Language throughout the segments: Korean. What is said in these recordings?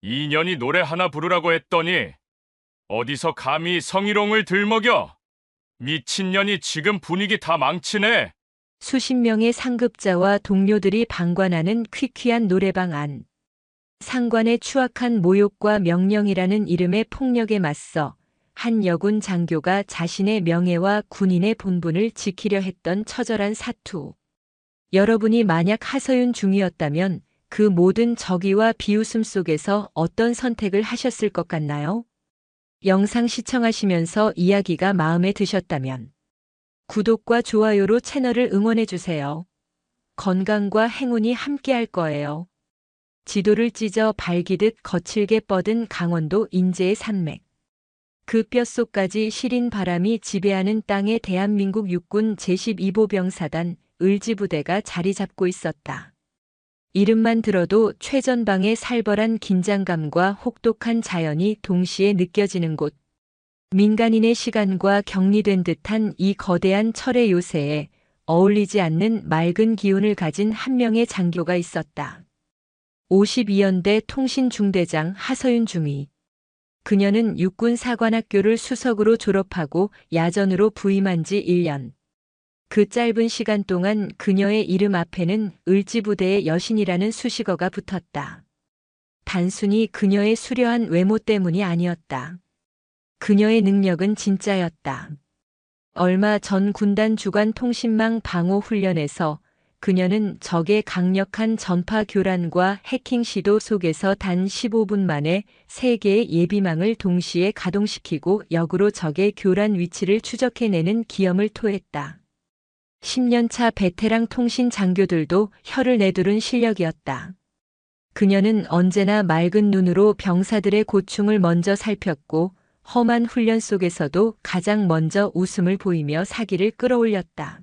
2년이 노래 하나 부르라고 했더니 어디서 감히 성희롱을 들먹여? 미친년이 지금 분위기 다 망치네. 수십 명의 상급자와 동료들이 방관하는 퀴퀴한 노래방 안. 상관의 추악한 모욕과 명령이라는 이름의 폭력에 맞서 한 여군 장교가 자신의 명예와 군인의 본분을 지키려 했던 처절한 사투. 여러분이 만약 하서윤 중이었다면 그 모든 적의와 비웃음 속에서 어떤 선택을 하셨을 것 같나요? 영상 시청하시면서 이야기가 마음에 드셨다면 구독과 좋아요로 채널을 응원해주세요. 건강과 행운이 함께할 거예요. 지도를 찢어 발기듯 거칠게 뻗은 강원도 인제의 산맥. 그 뼛속까지 시린 바람이 지배하는 땅에 대한민국 육군 제12보병사단 을지부대가 자리 잡고 있었다. 이름만 들어도 최전방의 살벌한 긴장감과 혹독한 자연이 동시에 느껴지는 곳. 민간인의 시간과 격리된 듯한 이 거대한 철의 요새에 어울리지 않는 맑은 기운을 가진 한 명의 장교가 있었다. 52연대 통신중대장 하서윤 중위. 그녀는 육군 사관학교를 수석으로 졸업하고 야전으로 부임한 지 1년. 그 짧은 시간 동안 그녀의 이름 앞에는 을지부대의 여신이라는 수식어가 붙었다. 단순히 그녀의 수려한 외모 때문이 아니었다. 그녀의 능력은 진짜였다. 얼마 전 군단 주간 통신망 방호 훈련에서 그녀는 적의 강력한 전파 교란과 해킹 시도 속에서 단 15분 만에 3개의 예비망을 동시에 가동시키고 역으로 적의 교란 위치를 추적해내는 기염을 토했다. 10년차 베테랑 통신 장교들도 혀를 내두른 실력이었다. 그녀는 언제나 맑은 눈으로 병사들의 고충을 먼저 살폈고 험한 훈련 속에서도 가장 먼저 웃음을 보이며 사기를 끌어올렸다.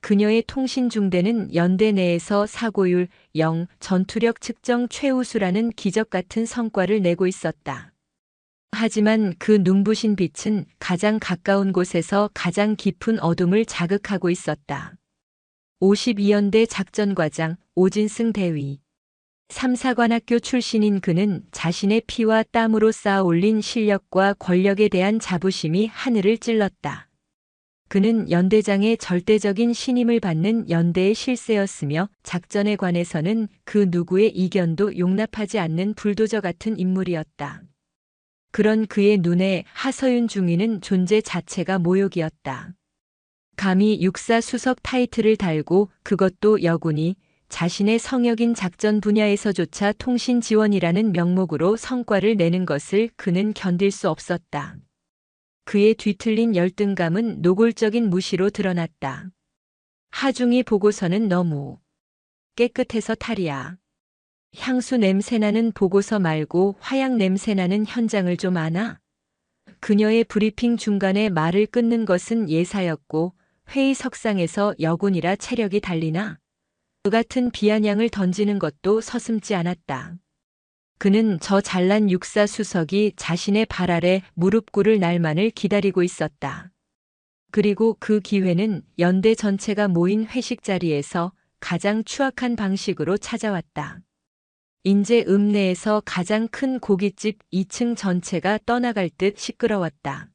그녀의 통신 중대는 연대 내에서 사고율 0, 전투력 측정 최우수라는 기적 같은 성과를 내고 있었다. 하지만 그 눈부신 빛은 가장 가까운 곳에서 가장 깊은 어둠을 자극하고 있었다. 52연대 작전과장 오진승 대위. 3사관학교 출신인 그는 자신의 피와 땀으로 쌓아 올린 실력과 권력에 대한 자부심이 하늘을 찔렀다. 그는 연대장의 절대적인 신임을 받는 연대의 실세였으며 작전에 관해서는 그 누구의 이견도 용납하지 않는 불도저 같은 인물이었다. 그런 그의 눈에 하서윤 중위는 존재 자체가 모욕이었다. 감히 육사 수석 타이틀을 달고 그것도 여군이 자신의 성역인 작전 분야에서조차 통신 지원이라는 명목으로 성과를 내는 것을 그는 견딜 수 없었다. 그의 뒤틀린 열등감은 노골적인 무시로 드러났다. 하중이 보고서는 너무 깨끗해서 탈이야. 향수 냄새나는 보고서 말고 화약 냄새나는 현장을 좀 아나? 그녀의 브리핑 중간에 말을 끊는 것은 예사였고 회의석상에서 여군이라 체력이 달리나? 그 같은 비아냥을 던지는 것도 서슴지 않았다. 그는 저 잘난 육사 수석이 자신의 발 아래 무릎 꿇을 날만을 기다리고 있었다. 그리고 그 기회는 연대 전체가 모인 회식 자리에서 가장 추악한 방식으로 찾아왔다. 인제 읍내에서 가장 큰 고깃집 2층 전체가 떠나갈 듯 시끄러웠다.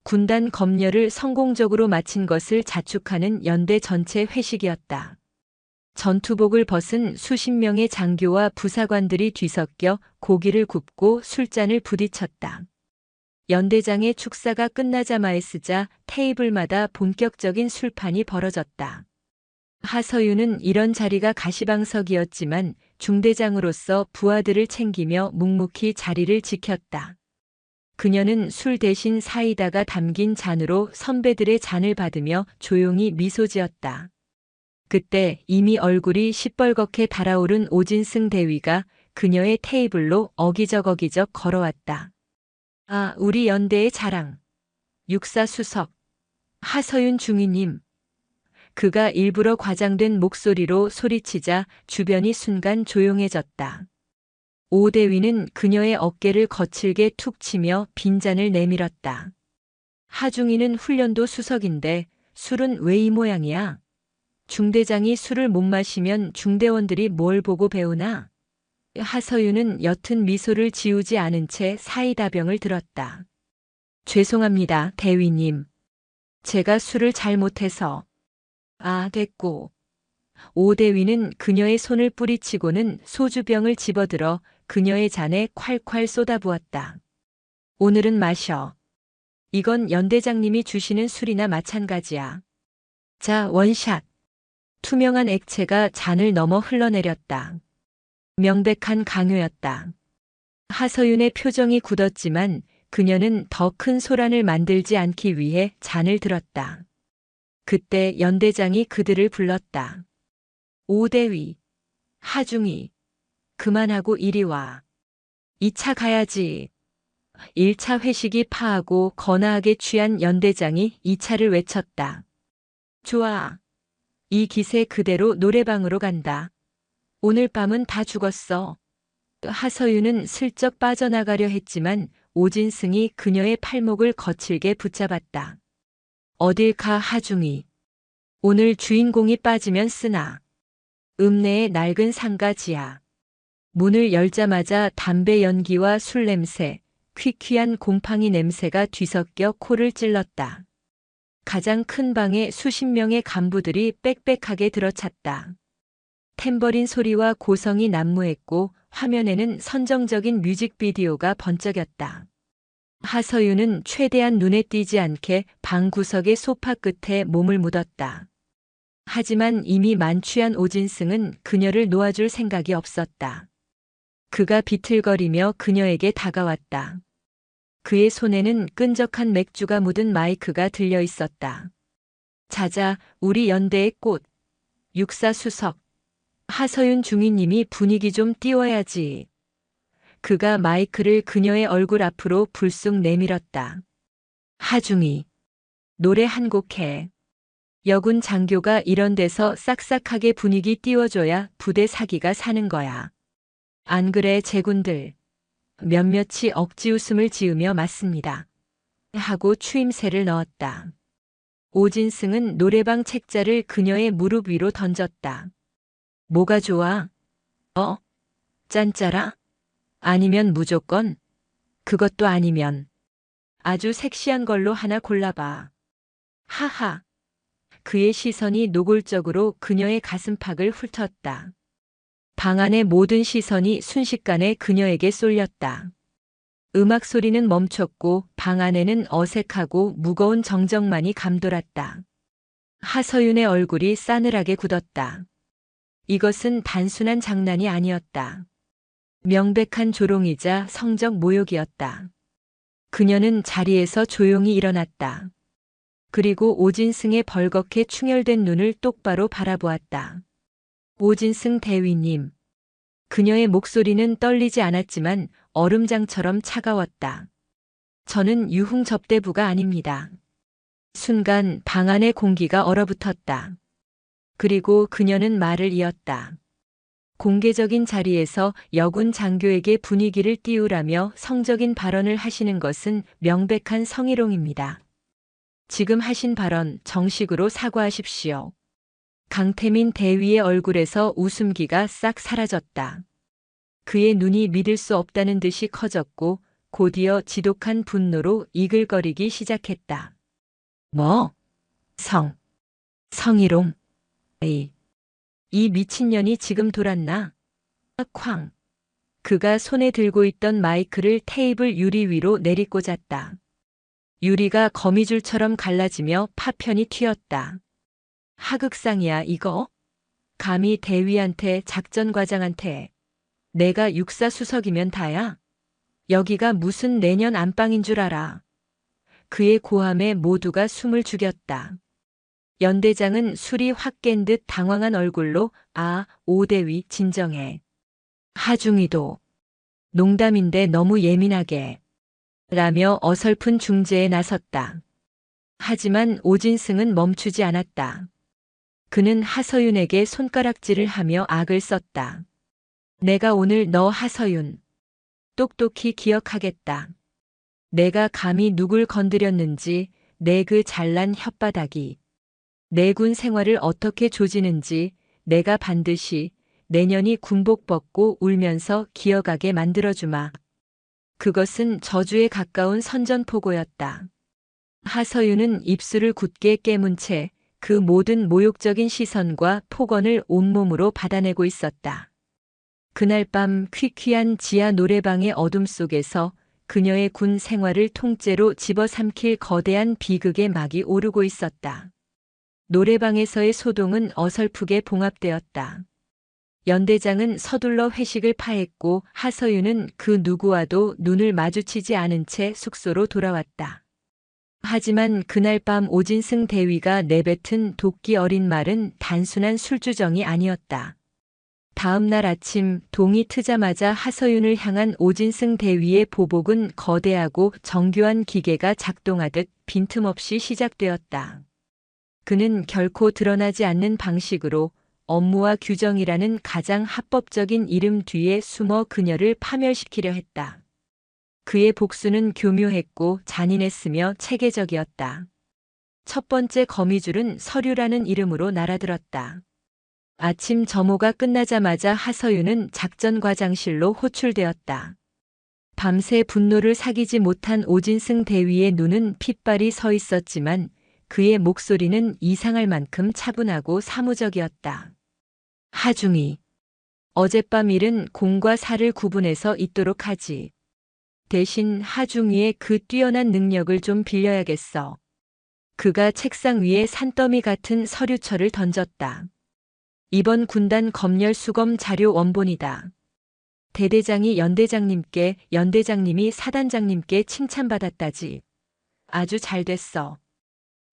군단 검열을 성공적으로 마친 것을 자축하는 연대 전체 회식이었다. 전투복을 벗은 수십 명의 장교와 부사관들이 뒤섞여 고기를 굽고 술잔을 부딪혔다. 연대장의 축사가 끝나자마자 테이블마다 본격적인 술판이 벌어졌다. 하서윤은 이런 자리가 가시방석이었지만 중대장으로서 부하들을 챙기며 묵묵히 자리를 지켰다. 그녀는 술 대신 사이다가 담긴 잔으로 선배들의 잔을 받으며 조용히 미소 지었다. 그때 이미 얼굴이 시뻘겋게 달아오른 오진승 대위가 그녀의 테이블로 어기적 걸어왔다. 아, 우리 연대의 자랑. 육사 수석. 하서윤 중위님. 그가 일부러 과장된 목소리로 소리치자 주변이 순간 조용해졌다. 오 대위는 그녀의 어깨를 거칠게 툭 치며 빈잔을 내밀었다. 하중이는 훈련도 수석인데 술은 왜 이 모양이야? 중대장이 술을 못 마시면 중대원들이 뭘 보고 배우나? 하서윤은 옅은 미소를 지우지 않은 채 사이다병을 들었다. 죄송합니다, 대위님. 제가 술을 잘못해서. 아, 됐고. 오대위는 그녀의 손을 뿌리치고는 소주병을 집어들어 그녀의 잔에 콸콸 쏟아부었다. 오늘은 마셔. 이건 연대장님이 주시는 술이나 마찬가지야. 자, 원샷. 투명한 액체가 잔을 넘어 흘러내렸다. 명백한 강요였다. 하서윤의 표정이 굳었지만 그녀는 더 큰 소란을 만들지 않기 위해 잔을 들었다. 그때 연대장이 그들을 불렀다. 오대위, 하중이, 그만하고 이리 와. 2차 가야지. 1차 회식이 파하고 거나하게 취한 연대장이 2차를 외쳤다. 좋아. 이 기세 그대로 노래방으로 간다. 오늘 밤은 다 죽었어. 하서윤은 슬쩍 빠져나가려 했지만 오진승이 그녀의 팔목을 거칠게 붙잡았다. 어딜 가 하중이. 오늘 주인공이 빠지면 쓰나. 읍내의 낡은 상가 지하. 문을 열자마자 담배 연기와 술 냄새, 퀴퀴한 곰팡이 냄새가 뒤섞여 코를 찔렀다. 가장 큰 방에 수십 명의 간부들이 빽빽하게 들어찼다. 탬버린 소리와 고성이 난무했고 화면에는 선정적인 뮤직비디오가 번쩍였다. 하서윤은 최대한 눈에 띄지 않게 방 구석의 소파 끝에 몸을 묻었다. 하지만 이미 만취한 오진승은 그녀를 놓아줄 생각이 없었다. 그가 비틀거리며 그녀에게 다가왔다. 그의 손에는 끈적한 맥주가 묻은 마이크가 들려 있었다. 자자, 우리 연대의 꽃. 육사수석. 하서윤 중위님이 분위기 좀 띄워야지. 그가 마이크를 그녀의 얼굴 앞으로 불쑥 내밀었다. 하중이. 노래 한 곡 해. 여군 장교가 이런 데서 싹싹하게 분위기 띄워줘야 부대 사기가 사는 거야. 안 그래 제군들. 몇몇이 억지 웃음을 지으며 맞습니다. 하고 추임새를 넣었다. 오진승은 노래방 책자를 그녀의 무릎 위로 던졌다. 뭐가 좋아? 짠짜라? 아니면 무조건? 그것도 아니면 아주 섹시한 걸로 하나 골라봐. 하하. 그의 시선이 노골적으로 그녀의 가슴팍을 훑었다. 방 안의 모든 시선이 순식간에 그녀에게 쏠렸다. 음악 소리는 멈췄고 방 안에는 어색하고 무거운 정적만이 감돌았다. 하서윤의 얼굴이 싸늘하게 굳었다. 이것은 단순한 장난이 아니었다. 명백한 조롱이자 성적 모욕이었다. 그녀는 자리에서 조용히 일어났다. 그리고 오진승의 벌겋게 충혈된 눈을 똑바로 바라보았다. 오진승 대위님. 그녀의 목소리는 떨리지 않았지만 얼음장처럼 차가웠다. 저는 유흥접대부가 아닙니다. 순간 방 안의 공기가 얼어붙었다. 그리고 그녀는 말을 이었다. 공개적인 자리에서 여군 장교에게 분위기를 띄우라며 성적인 발언을 하시는 것은 명백한 성희롱입니다. 지금 하신 발언 정식으로 사과하십시오. 강태민 대위의 얼굴에서 웃음기가 싹 사라졌다. 그의 눈이 믿을 수 없다는 듯이 커졌고 곧이어 지독한 분노로 이글거리기 시작했다. 뭐? 성희롱. 이 미친년이 지금 돌았나? 쾅. 그가 손에 들고 있던 마이크를 테이블 유리 위로 내리꽂았다. 유리가 거미줄처럼 갈라지며 파편이 튀었다. 하극상이야 이거? 감히 대위한테 작전과장한테. 내가 육사수석이면 다야? 여기가 무슨 내년 안방인 줄 알아. 그의 고함에 모두가 숨을 죽였다. 연대장은 술이 확 깬 듯 당황한 얼굴로 오대위 진정해. 하중이도 농담인데 너무 예민하게 라며 어설픈 중재에 나섰다. 하지만 오진승은 멈추지 않았다. 그는 하서윤에게 손가락질을 하며 악을 썼다. 내가 오늘 너 하서윤 똑똑히 기억하겠다. 내가 감히 누굴 건드렸는지, 내 그 잘난 혓바닥이, 내 군 생활을 어떻게 조지는지 내가 반드시 내년이 군복 벗고 울면서 기어가게 만들어주마. 그것은 저주에 가까운 선전포고였다. 하서윤은 입술을 굳게 깨문 채 그 모든 모욕적인 시선과 폭언을 온몸으로 받아내고 있었다. 그날 밤 퀴퀴한 지하 노래방의 어둠 속에서 그녀의 군 생활을 통째로 집어삼킬 거대한 비극의 막이 오르고 있었다. 노래방에서의 소동은 어설프게 봉합되었다. 연대장은 서둘러 회식을 파했고 하서윤은 그 누구와도 눈을 마주치지 않은 채 숙소로 돌아왔다. 하지만 그날 밤 오진승 대위가 내뱉은 도끼 어린 말은 단순한 술주정이 아니었다. 다음 날 아침 동이 트자마자 하서윤을 향한 오진승 대위의 보복은 거대하고 정교한 기계가 작동하듯 빈틈없이 시작되었다. 그는 결코 드러나지 않는 방식으로 업무와 규정이라는 가장 합법적인 이름 뒤에 숨어 그녀를 파멸시키려 했다. 그의 복수는 교묘했고 잔인했으며 체계적이었다. 첫 번째 거미줄은 서류라는 이름으로 날아들었다. 아침 점호가 끝나자마자 하서윤은 작전 과장실로 호출되었다. 밤새 분노를 사귀지 못한 오진승 대위의 눈은 핏발이 서 있었지만 그의 목소리는 이상할 만큼 차분하고 사무적이었다. 하중이, 어젯밤 일은 공과 사를 구분해서 있도록 하지. 대신 하중이의 그 뛰어난 능력을 좀 빌려야겠어. 그가 책상 위에 산더미 같은 서류철을 던졌다. 이번 군단 검열 수검 자료 원본이다. 대대장이 연대장님께, 연대장님이 사단장님께 칭찬받았다지. 아주 잘 됐어.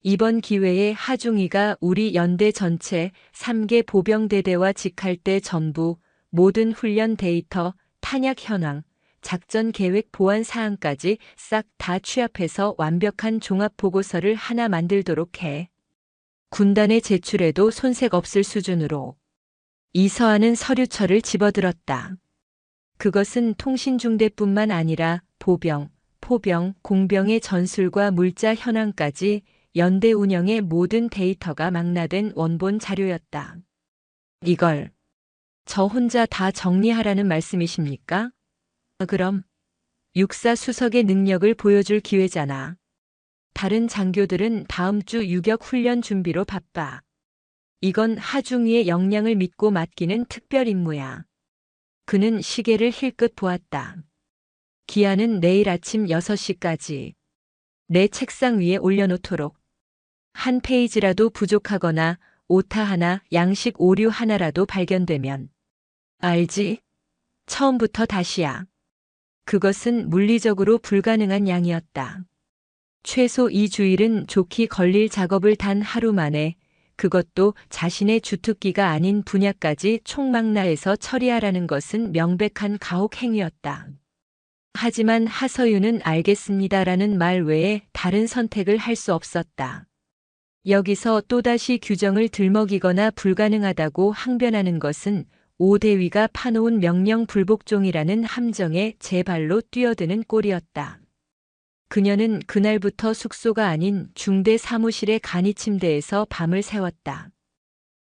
이번 기회에 하중이가 우리 연대 전체 3개 보병대대와 직할대 전부 모든 훈련 데이터, 탄약 현황, 작전 계획 보완 사항까지 싹 다 취합해서 완벽한 종합 보고서를 하나 만들도록 해. 군단에 제출해도 손색 없을 수준으로. 이서한은 서류철을 집어들었다. 그것은 통신중대뿐만 아니라 보병, 포병, 공병의 전술과 물자 현황까지 연대 운영의 모든 데이터가 망라된 원본 자료였다. 이걸 저 혼자 다 정리하라는 말씀이십니까? 그럼 육사 수석의 능력을 보여줄 기회잖아. 다른 장교들은 다음 주 유격 훈련 준비로 바빠. 이건 하중이의 역량을 믿고 맡기는 특별 임무야. 그는 시계를 힐끗 보았다. 기한은 내일 아침 6시까지. 내 책상 위에 올려놓도록. 한 페이지라도 부족하거나 오타 하나, 양식 오류 하나라도 발견되면. 알지? 처음부터 다시야. 그것은 물리적으로 불가능한 양이었다. 최소 2주일은 좋게 걸릴 작업을 단 하루 만에, 그것도 자신의 주특기가 아닌 분야까지 총망라해서 처리하라는 것은 명백한 가혹 행위였다. 하지만 하서윤은 알겠습니다라는 말 외에 다른 선택을 할 수 없었다. 여기서 또다시 규정을 들먹이거나 불가능하다고 항변하는 것은 오 대위가 파놓은 명령 불복종이라는 함정에 제 발로 뛰어드는 꼴이었다. 그녀는 그날부터 숙소가 아닌 중대 사무실의 간이 침대에서 밤을 새웠다.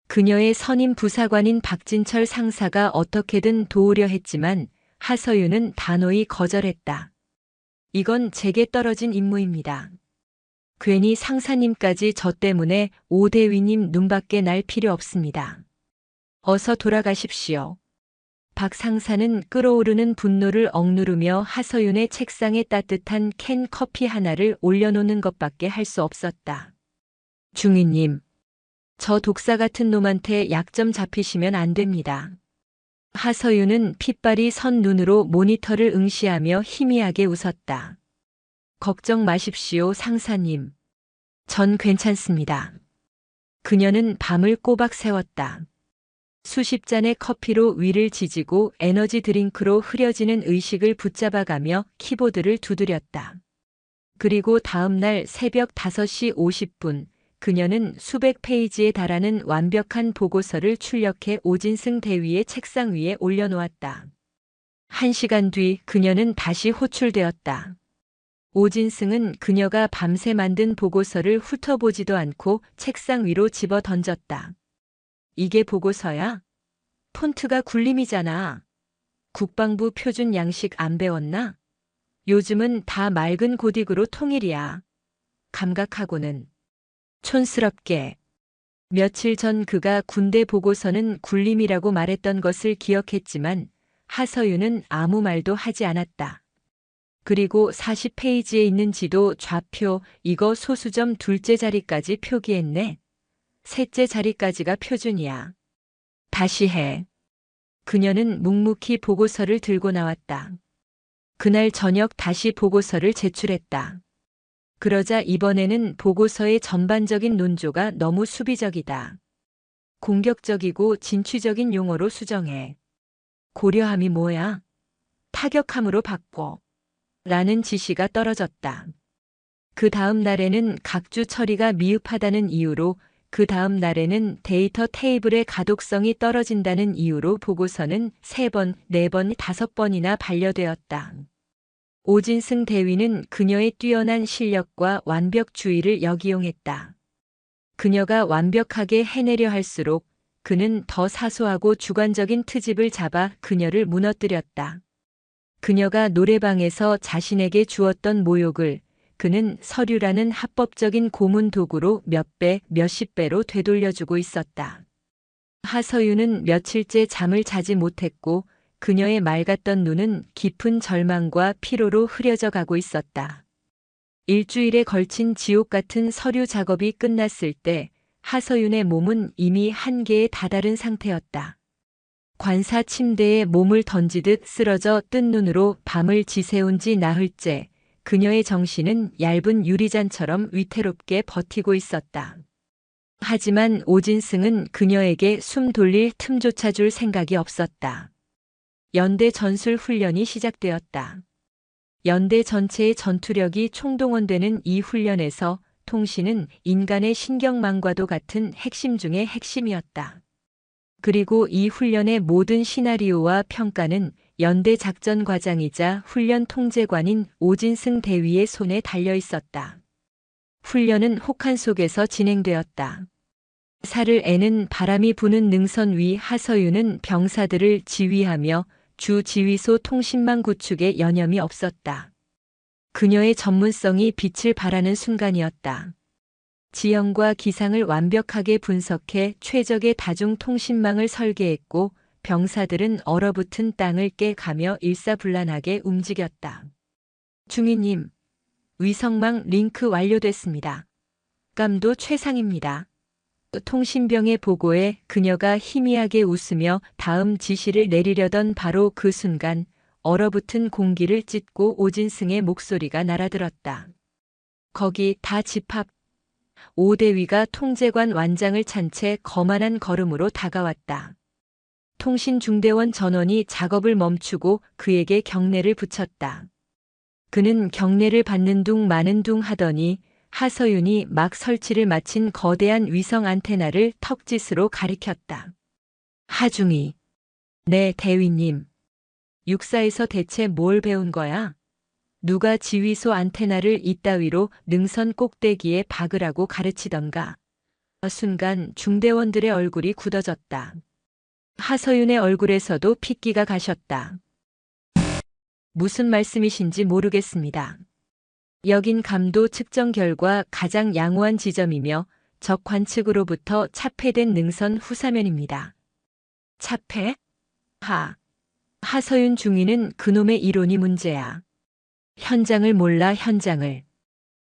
그녀의 선임 부사관인 박진철 상사가 어떻게든 도우려 했지만 하서윤은 단호히 거절했다. 이건 제게 떨어진 임무입니다. 괜히 상사님까지 저 때문에 오 대위님 눈밖에 날 필요 없습니다. 어서 돌아가십시오. 박 상사는 끓어오르는 분노를 억누르며 하서윤의 책상에 따뜻한 캔 커피 하나를 올려놓는 것밖에 할 수 없었다. 중위님, 저 독사 같은 놈한테 약 좀 잡히시면 안 됩니다. 하서윤은 핏발이 선 눈으로 모니터를 응시하며 희미하게 웃었다. 걱정 마십시오, 상사님. 전 괜찮습니다. 그녀는 밤을 꼬박 새웠다. 수십 잔의 커피로 위를 지지고 에너지 드링크로 흐려지는 의식을 붙잡아가며 키보드를 두드렸다. 그리고 다음 날 새벽 5시 50분, 그녀는 수백 페이지에 달하는 완벽한 보고서를 출력해 오진승 대위의 책상 위에 올려놓았다. 1시간 뒤 그녀는 다시 호출되었다. 오진승은 그녀가 밤새 만든 보고서를 훑어보지도 않고 책상 위로 집어 던졌다. 이게 보고서야? 폰트가 굴림이잖아. 국방부 표준 양식 안 배웠나? 요즘은 다 맑은 고딕으로 통일이야. 감각하고는. 촌스럽게. 며칠 전 그가 군대 보고서는 굴림이라고 말했던 것을 기억했지만 하서윤은 아무 말도 하지 않았다. 그리고 40페이지에 있는 지도 좌표 이거 소수점 둘째 자리까지 표기했네. 셋째 자리까지가 표준이야. 다시 해. 그녀는 묵묵히 보고서를 들고 나왔다. 그날 저녁 다시 보고서를 제출했다. 그러자 이번에는 보고서의 전반적인 논조가 너무 수비적이다. 공격적이고 진취적인 용어로 수정해. 고려함이 뭐야? 타격함으로 바꿔. 라는 지시가 떨어졌다. 그 다음 날에는 각주 처리가 미흡하다는 이유로 그 다음 날에는 데이터 테이블의 가독성이 떨어진다는 이유로 보고서는 3번, 4번, 5번이나 반려되었다. 오진승 대위는 그녀의 뛰어난 실력과 완벽주의를 역이용했다. 그녀가 완벽하게 해내려 할수록 그는 더 사소하고 주관적인 트집을 잡아 그녀를 무너뜨렸다. 그녀가 노래방에서 자신에게 주었던 모욕을 그는 서류라는 합법적인 고문 도구로 몇 배, 몇십 배로 되돌려주고 있었다. 하서윤은 며칠째 잠을 자지 못했고 그녀의 맑았던 눈은 깊은 절망과 피로로 흐려져 가고 있었다. 일주일에 걸친 지옥 같은 서류 작업이 끝났을 때 하서윤의 몸은 이미 한계에 다다른 상태였다. 관사 침대에 몸을 던지듯 쓰러져 뜬 눈으로 밤을 지새운 지 나흘째 그녀의 정신은 얇은 유리잔처럼 위태롭게 버티고 있었다. 하지만 오진승은 그녀에게 숨 돌릴 틈조차 줄 생각이 없었다. 연대 전술 훈련이 시작되었다. 연대 전체의 전투력이 총동원되는 이 훈련에서 통신은 인간의 신경망과도 같은 핵심 중의 핵심이었다. 그리고 이 훈련의 모든 시나리오와 평가는 연대 작전 과장이자 훈련 통제관인 오진승 대위의 손에 달려 있었다. 훈련은 혹한 속에서 진행되었다. 살을 애는 바람이 부는 능선 위 하서윤은 병사들을 지휘하며 주 지휘소 통신망 구축에 여념이 없었다. 그녀의 전문성이 빛을 발하는 순간이었다. 지형과 기상을 완벽하게 분석해 최적의 다중통신망을 설계했고 병사들은 얼어붙은 땅을 깨가며 일사불란하게 움직였다. 중위님, 위성망 링크 완료됐습니다. 감도 최상입니다. 통신병의 보고에 그녀가 희미하게 웃으며 다음 지시를 내리려던 바로 그 순간 얼어붙은 공기를 찢고 오진승의 목소리가 날아들었다. 거기 다 집합. 오대위가 통제관 완장을 찬 채 거만한 걸음으로 다가왔다. 통신중대원 전원이 작업을 멈추고 그에게 경례를 붙였다. 그는 경례를 받는 둥 마는 둥 하더니 하서윤이 막 설치를 마친 거대한 위성 안테나를 턱짓으로 가리켰다. 하중이. 네, 대위님. 육사에서 대체 뭘 배운 거야? 누가 지휘소 안테나를 이따위로 능선 꼭대기에 박으라고 가르치던가. 순간 중대원들의 얼굴이 굳어졌다. 하서윤의 얼굴에서도 핏기가 가셨다. 무슨 말씀이신지 모르겠습니다. 여긴 감도 측정 결과 가장 양호한 지점이며 적 관측으로부터 차폐된 능선 후사면입니다. 차폐? 하서윤 중위는 그놈의 이론이 문제야. 현장을 몰라 현장을.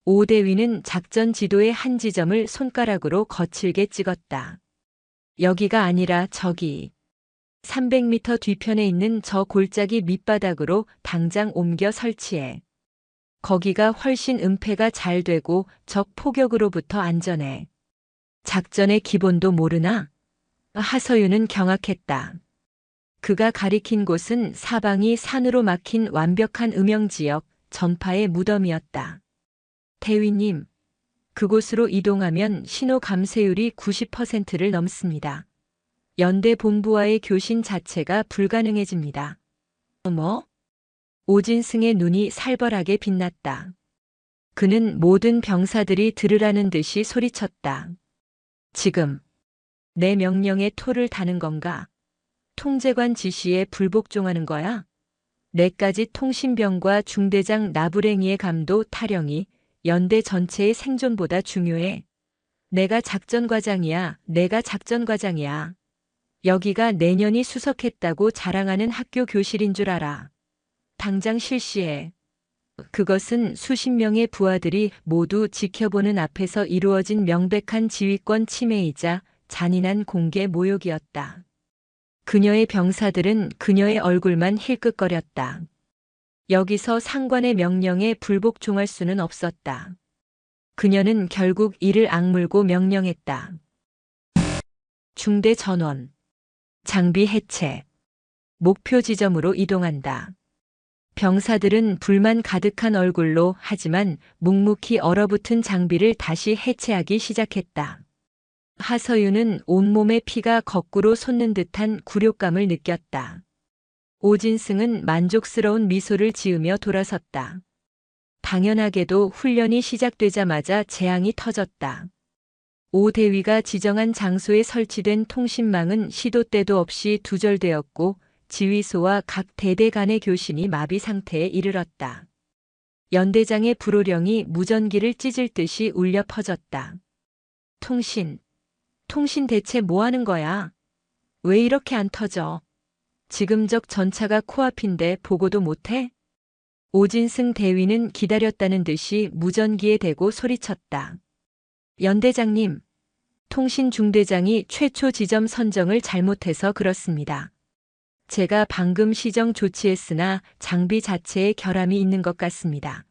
오대위는 작전 지도의 한 지점을 손가락으로 거칠게 찍었다. 여기가 아니라 저기. 300m 뒤편에 있는 저 골짜기 밑바닥으로 당장 옮겨 설치해. 거기가 훨씬 은폐가 잘 되고 적 포격으로부터 안전해. 작전의 기본도 모르나? 하서윤은 경악했다. 그가 가리킨 곳은 사방이 산으로 막힌 완벽한 음영지역, 전파의 무덤이었다. 대위님, 그곳으로 이동하면 신호 감쇄율이 90%를 넘습니다. 연대 본부와의 교신 자체가 불가능해집니다. 뭐? 오진승의 눈이 살벌하게 빛났다. 그는 모든 병사들이 들으라는 듯이 소리쳤다. 지금 내 명령에 토를 다는 건가? 통제관 지시에 불복종하는 거야? 내까지 통신병과 중대장 나부랭이의 감도 타령이 연대 전체의 생존보다 중요해. 내가 작전과장이야. 내가 작전과장이야. 여기가 내년이 수석했다고 자랑하는 학교 교실인 줄 알아. 당장 실시해. 그것은 수십 명의 부하들이 모두 지켜보는 앞에서 이루어진 명백한 지휘권 침해이자 잔인한 공개 모욕이었다. 그녀의 병사들은 그녀의 얼굴만 힐끗거렸다. 여기서 상관의 명령에 불복종할 수는 없었다. 그녀는 결국 이를 악물고 명령했다. 중대 전원. 장비 해체. 목표 지점으로 이동한다. 병사들은 불만 가득한 얼굴로 하지만 묵묵히 얼어붙은 장비를 다시 해체하기 시작했다. 하서윤은 온몸에 피가 거꾸로 솟는 듯한 굴욕감을 느꼈다. 오진승은 만족스러운 미소를 지으며 돌아섰다. 당연하게도 훈련이 시작되자마자 재앙이 터졌다. 오 대위가 지정한 장소에 설치된 통신망은 시도 때도 없이 두절되었고 지휘소와 각 대대 간의 교신이 마비 상태에 이르렀다. 연대장의 불호령이 무전기를 찢을 듯이 울려 퍼졌다. 통신 대체 뭐 하는 거야? 왜 이렇게 안 터져? 지금적 전차가 코앞인데 보고도 못해? 오진승 대위는 기다렸다는 듯이 무전기에 대고 소리쳤다. 연대장님, 통신 중대장이 최초 지점 선정을 잘못해서 그렇습니다. 제가 방금 시정 조치했으나 장비 자체에 결함이 있는 것 같습니다.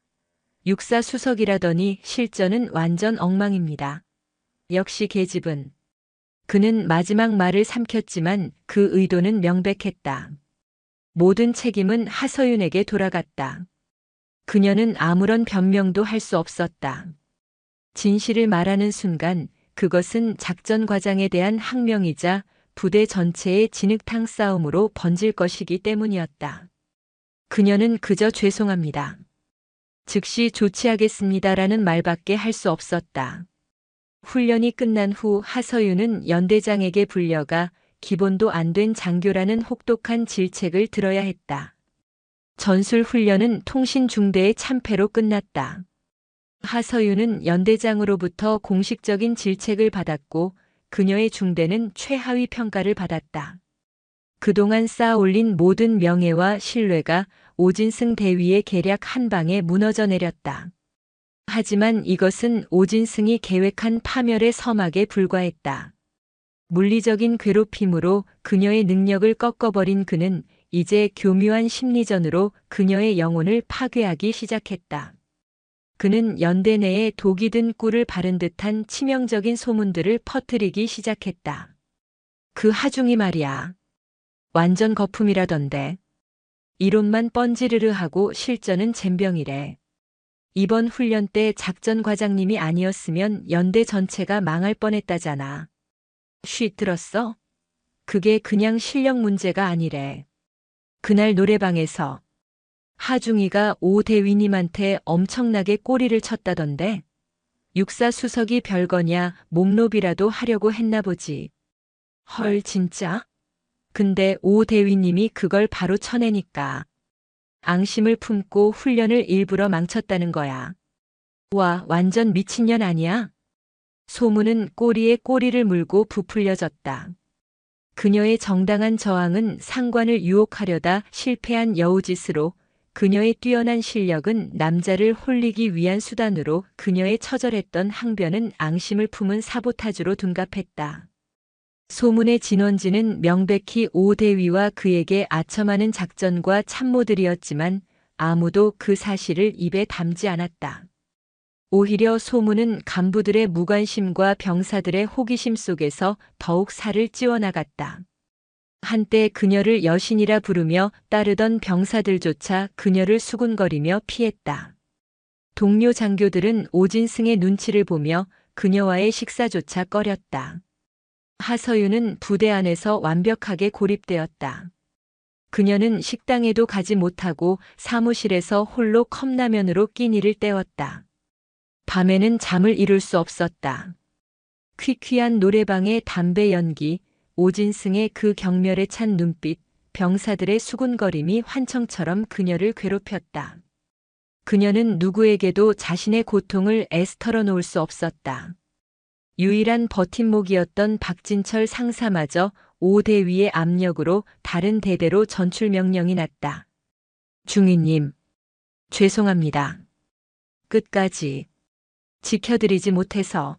육사 수석이라더니 실전은 완전 엉망입니다. 역시 계집은. 그는 마지막 말을 삼켰지만 그 의도는 명백했다. 모든 책임은 하서윤에게 돌아갔다. 그녀는 아무런 변명도 할 수 없었다. 진실을 말하는 순간 그것은 작전 과장에 대한 항명이자 부대 전체의 진흙탕 싸움으로 번질 것이기 때문이었다. 그녀는 그저 죄송합니다. 즉시 조치하겠습니다라는 말밖에 할 수 없었다. 훈련이 끝난 후 하서윤은 연대장에게 불려가 기본도 안 된 장교라는 혹독한 질책을 들어야 했다. 전술 훈련은 통신 중대의 참패로 끝났다. 하서윤은 연대장으로부터 공식적인 질책을 받았고 그녀의 중대는 최하위 평가를 받았다. 그동안 쌓아 올린 모든 명예와 신뢰가 오진승 대위의 계략 한 방에 무너져 내렸다. 하지만 이것은 오진승이 계획한 파멸의 서막에 불과했다. 물리적인 괴롭힘으로 그녀의 능력을 꺾어버린 그는 이제 교묘한 심리전으로 그녀의 영혼을 파괴하기 시작했다. 그는 연대 내에 독이 든 꿀을 바른 듯한 치명적인 소문들을 퍼뜨리기 시작했다. 그 하중이 말이야. 완전 거품이라던데. 이론만 뻔지르르 하고 실전은 젬병이래. 이번 훈련 때 작전 과장님이 아니었으면 연대 전체가 망할 뻔했다잖아. 쉿 들었어? 그게 그냥 실력 문제가 아니래. 그날 노래방에서 하중이가 오 대위님한테 엄청나게 꼬리를 쳤다던데. 육사 수석이 별거냐 목록이라도 하려고 했나 보지. 헐 진짜? 근데 오 대위님이 그걸 바로 쳐내니까. 앙심을 품고 훈련을 일부러 망쳤다는 거야. 와, 완전 미친년 아니야? 소문은 꼬리에 꼬리를 물고 부풀려졌다. 그녀의 정당한 저항은 상관을 유혹하려다 실패한 여우짓으로 그녀의 뛰어난 실력은 남자를 홀리기 위한 수단으로 그녀의 처절했던 항변은 앙심을 품은 사보타주로 둔갑했다. 소문의 진원지는 명백히 오 대위와 그에게 아첨하는 작전과 참모들이었지만 아무도 그 사실을 입에 담지 않았다. 오히려 소문은 간부들의 무관심과 병사들의 호기심 속에서 더욱 살을 찌워나갔다. 한때 그녀를 여신이라 부르며 따르던 병사들조차 그녀를 수군거리며 피했다. 동료 장교들은 오진승의 눈치를 보며 그녀와의 식사조차 꺼렸다. 하서윤은 부대 안에서 완벽하게 고립되었다. 그녀는 식당에도 가지 못하고 사무실에서 홀로 컵라면으로 끼니를 때웠다. 밤에는 잠을 이룰 수 없었다. 퀴퀴한 노래방의 담배 연기, 오진승의 그 경멸에 찬 눈빛, 병사들의 수군거림이 환청처럼 그녀를 괴롭혔다. 그녀는 누구에게도 자신의 고통을 애스터러 놓을 수 없었다. 유일한 버팀목이었던 박진철 상사마저 5대위의 압력으로 다른 대대로 전출 명령이 났다. 중위님, 죄송합니다. 끝까지 지켜드리지 못해서.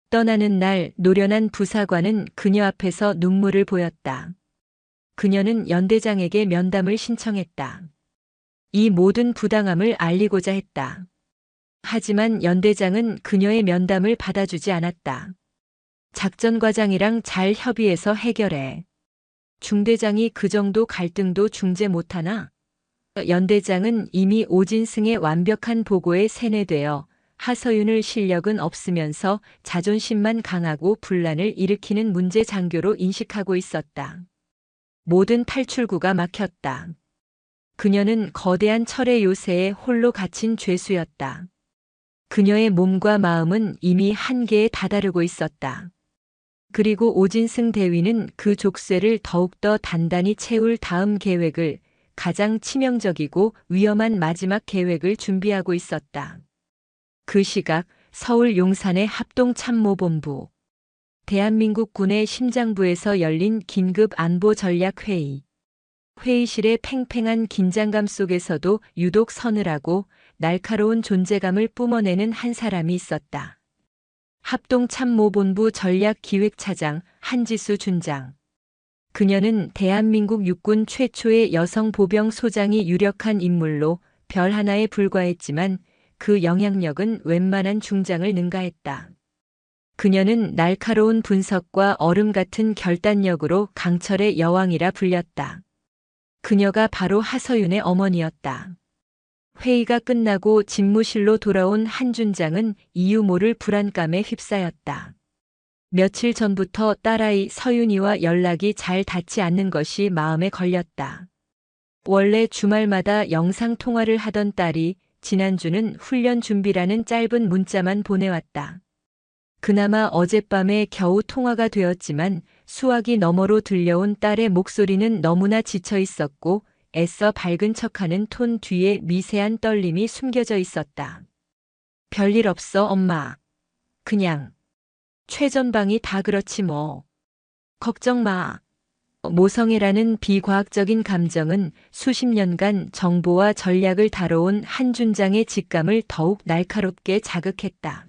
떠나는 날 노련한 부사관은 그녀 앞에서 눈물을 보였다. 그녀는 연대장에게 면담을 신청했다. 이 모든 부당함을 알리고자 했다. 하지만 연대장은 그녀의 면담을 받아주지 않았다. 작전과장이랑 잘 협의해서 해결해. 중대장이 그 정도 갈등도 중재 못하나? 연대장은 이미 오진승의 완벽한 보고에 세뇌되어 하서윤을 실력은 없으면서 자존심만 강하고 분란을 일으키는 문제 장교로 인식하고 있었다. 모든 탈출구가 막혔다. 그녀는 거대한 철의 요새에 홀로 갇힌 죄수였다. 그녀의 몸과 마음은 이미 한계에 다다르고 있었다. 그리고 오진승 대위는 그 족쇄를 더욱더 단단히 채울 다음 계획을, 가장 치명적이고 위험한 마지막 계획을 준비하고 있었다. 그 시각 서울 용산의 합동참모본부. 대한민국 군의 심장부에서 열린 긴급 안보 전략 회의. 회의실의 팽팽한 긴장감 속에서도 유독 서늘하고 날카로운 존재감을 뿜어내는 한 사람이 있었다. 합동참모본부 전략기획차장 한지수 준장. 그녀는 대한민국 육군 최초의 여성 보병 소장이 유력한 인물로 별 하나에 불과했지만 그 영향력은 웬만한 중장을 능가했다. 그녀는 날카로운 분석과 얼음 같은 결단력으로 강철의 여왕이라 불렸다. 그녀가 바로 하서윤의 어머니였다. 회의가 끝나고 집무실로 돌아온 한 준장은 이유 모를 불안감에 휩싸였다. 며칠 전부터 딸아이 서윤이와 연락이 잘 닿지 않는 것이 마음에 걸렸다. 원래 주말마다 영상통화를 하던 딸이 지난주는 훈련 준비라는 짧은 문자만 보내왔다. 그나마 어젯밤에 겨우 통화가 되었지만 수화기 너머로 들려온 딸의 목소리는 너무나 지쳐 있었고 애써 밝은 척하는 톤 뒤에 미세한 떨림이 숨겨져 있었다. 별일 없어, 엄마. 그냥 최전방이 다 그렇지 뭐. 걱정 마. 모성애라는 비과학적인 감정은 수십 년간 정보와 전략을 다뤄온 한 준장의 직감을 더욱 날카롭게 자극했다.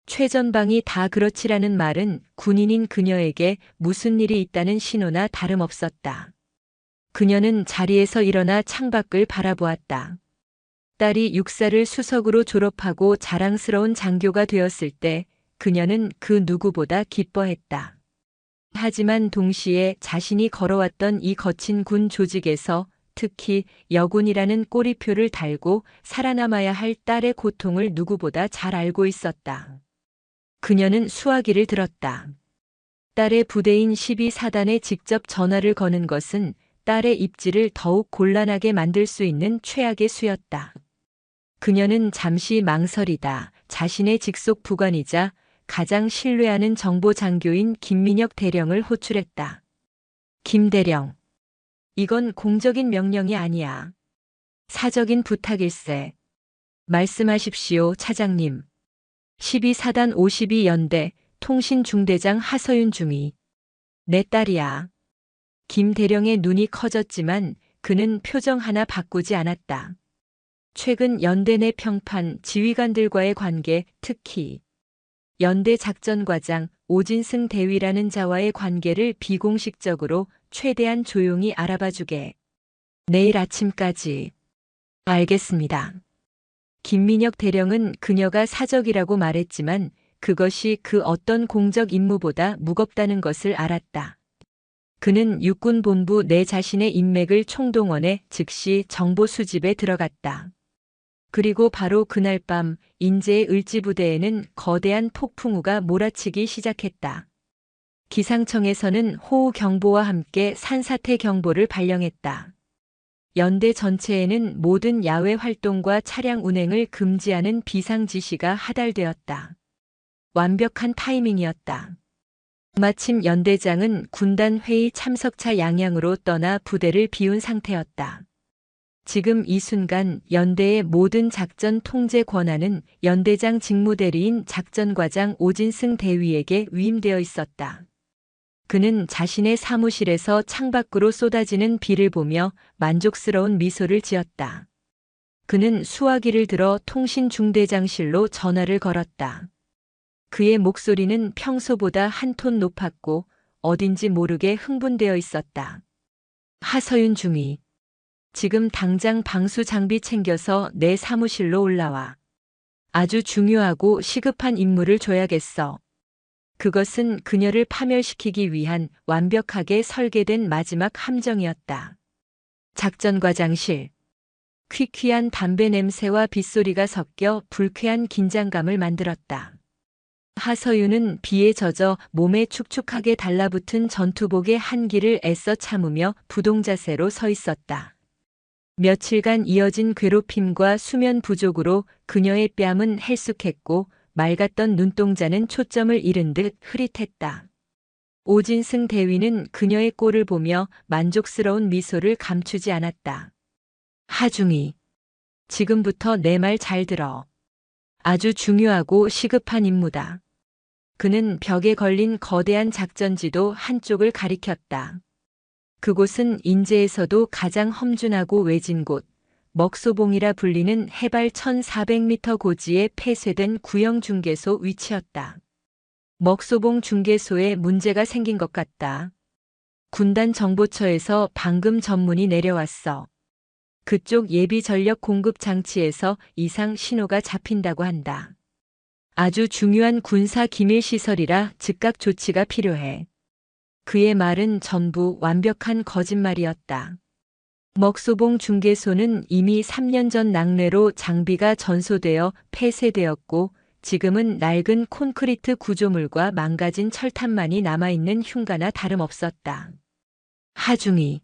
최전방이 다 그렇지라는 말은 군인인 그녀에게 무슨 일이 있다는 신호나 다름없었다. 그녀는 자리에서 일어나 창밖을 바라보았다. 딸이 육사를 수석으로 졸업하고 자랑스러운 장교가 되었을 때 그녀는 그 누구보다 기뻐했다. 하지만 동시에 자신이 걸어왔던 이 거친 군 조직에서 특히 여군이라는 꼬리표를 달고 살아남아야 할 딸의 고통을 누구보다 잘 알고 있었다. 그녀는 수화기를 들었다. 딸의 부대인 12사단에 직접 전화를 거는 것은 딸의 입지를 더욱 곤란하게 만들 수 있는 최악의 수였다. 그녀는 잠시 망설이다 자신의 직속 부관이자 가장 신뢰하는 정보장교인 김민혁 대령을 호출했다. 김 대령. 이건 공적인 명령이 아니야. 사적인 부탁일세. 말씀하십시오, 차장님. 12사단 52연대 통신중대장 하서윤 중위. 내 딸이야. 김 대령의 눈이 커졌지만 그는 표정 하나 바꾸지 않았다. 최근 연대 내 평판, 지휘관들과의 관계, 특히 연대 작전과장 오진승 대위라는 자와의 관계를 비공식적으로 최대한 조용히 알아봐주게. 내일 아침까지. 알겠습니다. 김민혁 대령은 그녀가 사적이라고 말했지만 그것이 그 어떤 공적 임무보다 무겁다는 것을 알았다. 그는 육군본부 내 자신의 인맥을 총동원해 즉시 정보 수집에 들어갔다. 그리고 바로 그날 밤 인제의 을지부대에는 거대한 폭풍우가 몰아치기 시작했다. 기상청에서는 호우경보와 함께 산사태 경보를 발령했다. 연대 전체에는 모든 야외 활동과 차량 운행을 금지하는 비상 지시가 하달되었다. 완벽한 타이밍이었다. 마침 연대장은 군단 회의 참석차 양양으로 떠나 부대를 비운 상태였다. 지금 이 순간 연대의 모든 작전 통제 권한은 연대장 직무대리인 작전과장 오진승 대위에게 위임되어 있었다. 그는 자신의 사무실에서 창밖으로 쏟아지는 비를 보며 만족스러운 미소를 지었다. 그는 수화기를 들어 통신중대장실로 전화를 걸었다. 그의 목소리는 평소보다 한 톤 높았고 어딘지 모르게 흥분되어 있었다. 하서윤 중위. 지금 당장 방수 장비 챙겨서 내 사무실로 올라와. 아주 중요하고 시급한 임무를 줘야겠어. 그것은 그녀를 파멸시키기 위한 완벽하게 설계된 마지막 함정이었다. 작전과장실. 퀴퀴한 담배 냄새와 빗소리가 섞여 불쾌한 긴장감을 만들었다. 하서윤은 비에 젖어 몸에 축축하게 달라붙은 전투복의 한기를 애써 참으며 부동자세로 서 있었다. 며칠간 이어진 괴롭힘과 수면 부족으로 그녀의 뺨은 헬쑥했고 맑았던 눈동자는 초점을 잃은 듯 흐릿했다. 오진승 대위는 그녀의 꼴을 보며 만족스러운 미소를 감추지 않았다. 하중이, 지금부터 내 말 잘 들어. 아주 중요하고 시급한 임무다. 그는 벽에 걸린 거대한 작전지도 한쪽을 가리켰다. 그곳은 인제에서도 가장 험준하고 외진 곳, 먹소봉이라 불리는 해발 1400m 고지에 폐쇄된 구형 중개소 위치였다. 먹소봉 중개소에 문제가 생긴 것 같다. 군단 정보처에서 방금 전문이 내려왔어. 그쪽 예비 전력 공급 장치에서 이상 신호가 잡힌다고 한다. 아주 중요한 군사 기밀 시설이라 즉각 조치가 필요해. 그의 말은 전부 완벽한 거짓말이었다. 먹소봉 중개소는 이미 3년 전 낙뢰로 장비가 전소되어 폐쇄되었고 지금은 낡은 콘크리트 구조물과 망가진 철탑만이 남아있는 흉가나 다름없었다. 하중이,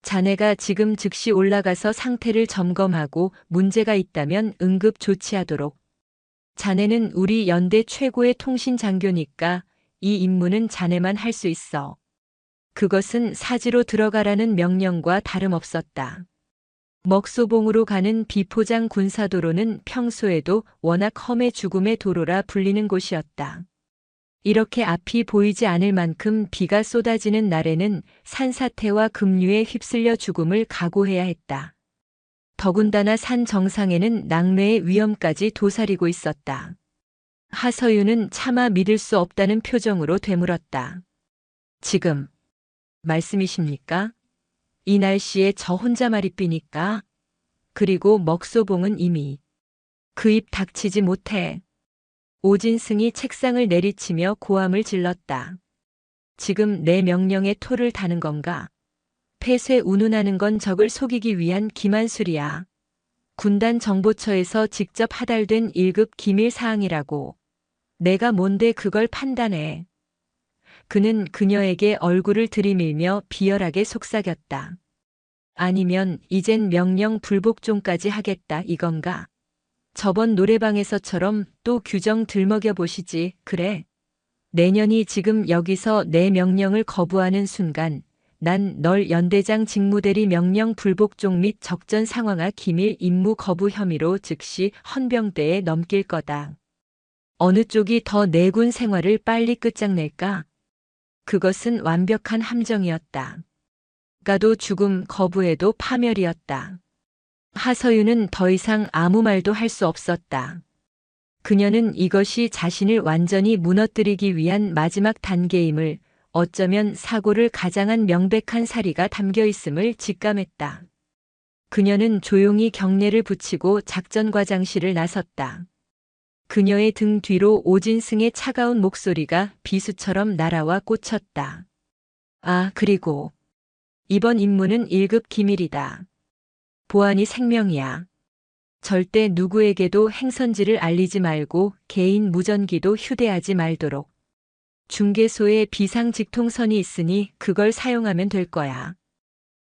자네가 지금 즉시 올라가서 상태를 점검하고 문제가 있다면 응급 조치하도록. 자네는 우리 연대 최고의 통신 장교니까 이 임무는 자네만 할 수 있어. 그것은 사지로 들어가라는 명령과 다름없었다. 먹소봉으로 가는 비포장 군사도로는 평소에도 워낙 험해 죽음의 도로라 불리는 곳이었다. 이렇게 앞이 보이지 않을 만큼 비가 쏟아지는 날에는 산사태와 급류에 휩쓸려 죽음을 각오해야 했다. 더군다나 산 정상에는 낙뢰의 위험까지 도사리고 있었다. 하서윤은 차마 믿을 수 없다는 표정으로 되물었다. 지금 말씀이십니까? 이 날씨에 저 혼자 말이 삐니까? 그리고 먹소봉은 이미 그 입 닥치지 못해. 오진승이 책상을 내리치며 고함을 질렀다. 지금 내 명령에 토를 다는 건가? 폐쇄 운운하는 건 적을 속이기 위한 기만술이야. 군단 정보처에서 직접 하달된 1급 기밀 사항이라고. 내가 뭔데 그걸 판단해. 그는 그녀에게 얼굴을 들이밀며 비열하게 속삭였다. 아니면 이젠 명령 불복종까지 하겠다 이건가? 저번 노래방에서처럼 또 규정 들먹여 보시지. 그래. 내년이 지금 여기서 내 명령을 거부하는 순간 난 널 연대장 직무대리 명령 불복종 및 적전 상황하 기밀 임무 거부 혐의로 즉시 헌병대에 넘길 거다. 어느 쪽이 더 내군 생활을 빨리 끝장낼까? 그것은 완벽한 함정이었다. 가도 죽음 거부해도 파멸이었다. 하서윤은 더 이상 아무 말도 할 수 없었다. 그녀는 이것이 자신을 완전히 무너뜨리기 위한 마지막 단계임을, 어쩌면 사고를 가장한 명백한 사리가 담겨 있음을 직감했다. 그녀는 조용히 경례를 붙이고 작전과장실을 나섰다. 그녀의 등 뒤로 오진승의 차가운 목소리가 비수처럼 날아와 꽂혔다. 아, 그리고 이번 임무는 1급 기밀이다. 보안이 생명이야. 절대 누구에게도 행선지를 알리지 말고 개인 무전기도 휴대하지 말도록. 중개소에 비상직통선이 있으니 그걸 사용하면 될 거야.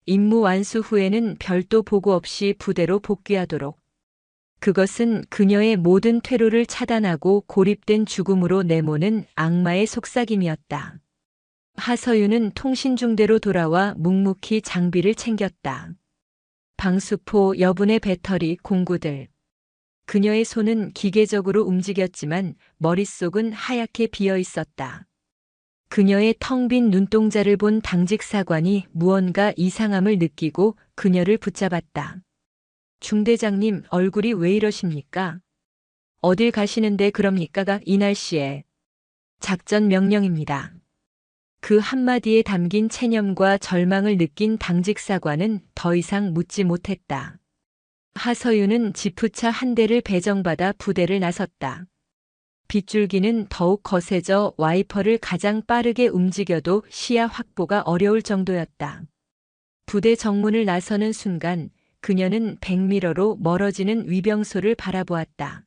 임무 완수 후에는 별도 보고 없이 부대로 복귀하도록. 그것은 그녀의 모든 퇴로를 차단하고 고립된 죽음으로 내모는 악마의 속삭임이었다. 하서윤은 통신중대로 돌아와 묵묵히 장비를 챙겼다. 방수포, 여분의 배터리, 공구들. 그녀의 손은 기계적으로 움직였지만 머릿속은 하얗게 비어 있었다. 그녀의 텅 빈 눈동자를 본 당직 사관이 무언가 이상함을 느끼고 그녀를 붙잡았다. 중대장님, 얼굴이 왜 이러십니까? 어딜 가시는데 그럽니까가 이 날씨에. 작전 명령입니다. 그 한마디에 담긴 체념과 절망을 느낀 당직 사관은 더 이상 묻지 못했다. 하서윤은 지프차 한 대를 배정받아 부대를 나섰다. 빗줄기는 더욱 거세져 와이퍼를 가장 빠르게 움직여도 시야 확보가 어려울 정도였다. 부대 정문을 나서는 순간 그녀는 100미러로 멀어지는 위병소를 바라보았다.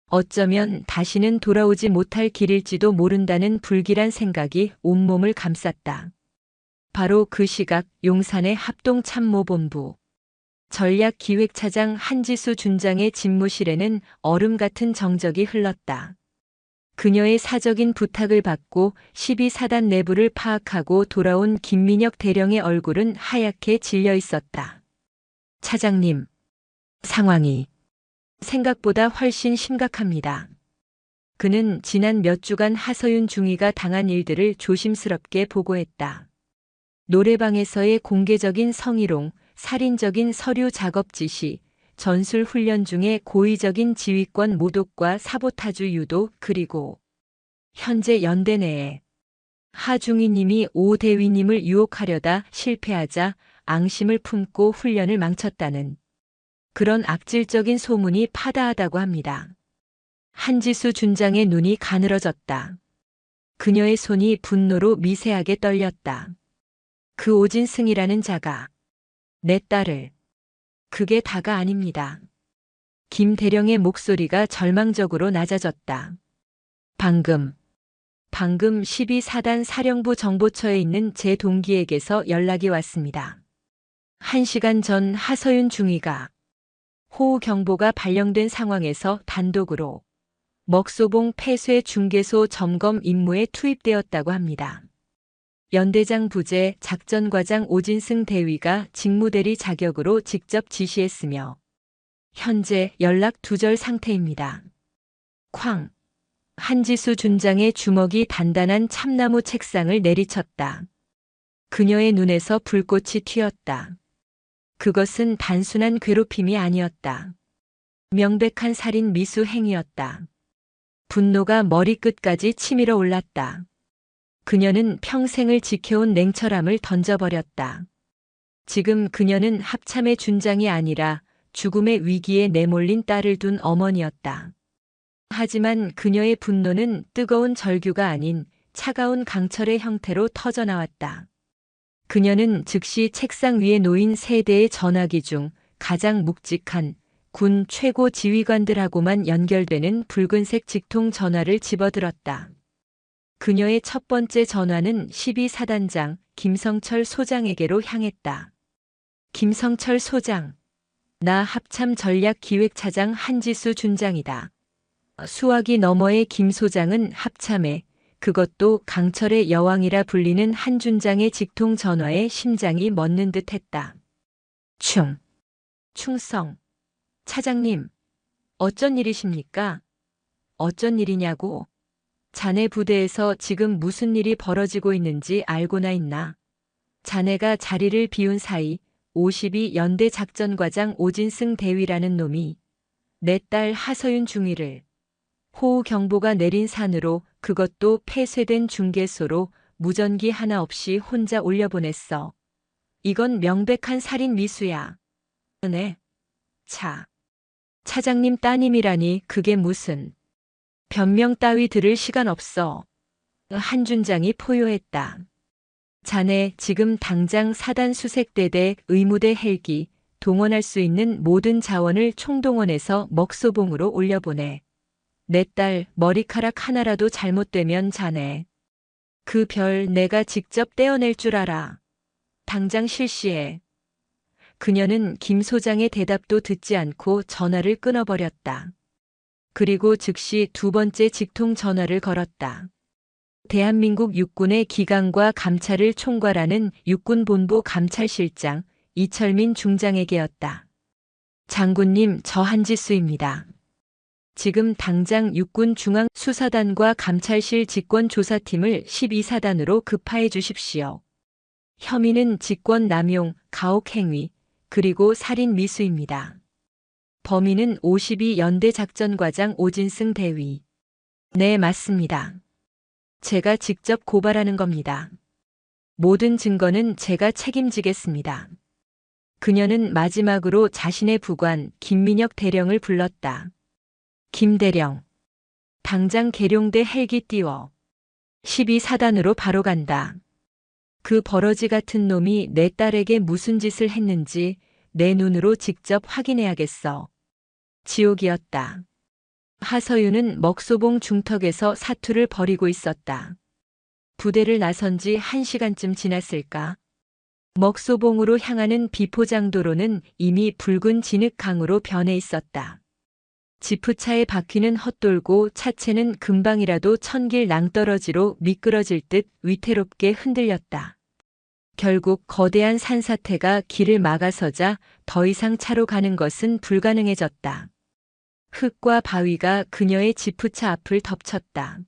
어쩌면 다시는 돌아오지 못할 길일지도 모른다는 불길한 생각이 온몸을 감쌌다. 바로 그 시각 용산의 합동참모본부. 전략기획차장 한지수 준장의 집무실에는 얼음 같은 정적이 흘렀다. 그녀의 사적인 부탁을 받고 12사단 내부를 파악하고 돌아온 김민혁 대령의 얼굴은 하얗게 질려 있었다. 차장님, 상황이 생각보다 훨씬 심각합니다. 그는 지난 몇 주간 하서윤 중위가 당한 일들을 조심스럽게 보고했다. 노래방에서의 공개적인 성희롱, 살인적인 서류 작업 지시, 전술 훈련 중에 고의적인 지휘권 모독과 사보타주 유도, 그리고 현재 연대 내에 하중희님이 오 대위님을 유혹하려다 실패하자 앙심을 품고 훈련을 망쳤다는 그런 악질적인 소문이 파다하다고 합니다. 한지수 준장의 눈이 가늘어졌다. 그녀의 손이 분노로 미세하게 떨렸다. 그 오진승이라는 자가 내 딸을. 그게 다가 아닙니다. 김 대령의 목소리가 절망적으로 낮아졌다. 방금 12사단 사령부 정보처에 있는 제 동기에게서 연락이 왔습니다. 1시간 전 하서윤 중위가 호우 경보가 발령된 상황에서 단독으로 먹소봉 폐쇄 중개소 점검 임무에 투입되었다고 합니다. 연대장 부재 작전과장 오진승 대위가 직무대리 자격으로 직접 지시했으며 현재 연락 두절 상태입니다. 쾅! 한지수 준장의 주먹이 단단한 참나무 책상을 내리쳤다. 그녀의 눈에서 불꽃이 튀었다. 그것은 단순한 괴롭힘이 아니었다. 명백한 살인 미수 행위였다. 분노가 머리끝까지 치밀어 올랐다. 그녀는 평생을 지켜온 냉철함을 던져버렸다. 지금 그녀는 합참의 준장이 아니라 죽음의 위기에 내몰린 딸을 둔 어머니였다. 하지만 그녀의 분노는 뜨거운 절규가 아닌 차가운 강철의 형태로 터져나왔다. 그녀는 즉시 책상 위에 놓인 세 대의 전화기 중 가장 묵직한 군 최고 지휘관들하고만 연결되는 붉은색 직통 전화를 집어들었다. 그녀의 첫 번째 전화는 12사단장 김성철 소장에게로 향했다. 김성철 소장, 나 합참 전략기획차장 한지수 준장이다. 수화기 너머의 김 소장은 합참에, 그것도 강철의 여왕이라 불리는 한 준장의 직통 전화에 심장이 멎는 듯 했다. 충성. 차장님, 어쩐 일이십니까? 어쩐 일이냐고? 자네 부대에서 지금 무슨 일이 벌어지고 있는지 알고나 있나? 자네가 자리를 비운 사이 52연대 작전과장 오진승 대위라는 놈이 내 딸 하서윤 중위를 호우 경보가 내린 산으로, 그것도 폐쇄된 중개소로 무전기 하나 없이 혼자 올려보냈어. 이건 명백한 살인 미수야. 네. 차장님 따님이라니 그게 무슨. 변명 따위 들을 시간 없어. 한 준장이 포효했다. 자네 지금 당장 사단 수색대대 의무대 헬기 동원할 수 있는 모든 자원을 총동원해서 먹소봉으로 올려보내. 내 딸 머리카락 하나라도 잘못되면 자네 그 별 내가 직접 떼어낼 줄 알아. 당장 실시해. 그녀는 김 소장의 대답도 듣지 않고 전화를 끊어버렸다. 그리고 즉시 두 번째 직통 전화를 걸었다. 대한민국 육군의 기강과 감찰을 총괄하는 육군본부 감찰실장 이철민 중장에게였다. 장군님, 저 한지수입니다. 지금 당장 육군중앙수사단과 감찰실 직권조사팀을 12사단으로 급파해 주십시오. 혐의는 직권남용, 가혹행위, 그리고 살인미수입니다. 범인은 52연대 작전과장 오진승 대위. 네, 맞습니다. 제가 직접 고발하는 겁니다. 모든 증거는 제가 책임지겠습니다. 그녀는 마지막으로 자신의 부관 김민혁 대령을 불렀다. 김 대령, 당장 계룡대 헬기 띄워 12사단으로 바로 간다. 그 버러지 같은 놈이 내 딸에게 무슨 짓을 했는지 내 눈으로 직접 확인해야겠어. 지옥이었다. 하서윤은 먹소봉 중턱에서 사투를 벌이고 있었다. 부대를 나선 지 1시간쯤 지났을까? 먹소봉으로 향하는 비포장도로는 이미 붉은 진흙강으로 변해 있었다. 지프차의 바퀴는 헛돌고 차체는 금방이라도 천길 낭떠러지로 미끄러질 듯 위태롭게 흔들렸다. 결국 거대한 산사태가 길을 막아서자 더 이상 차로 가는 것은 불가능해졌다. 흙과 바위가 그녀의 지프차 앞을 덮쳤다.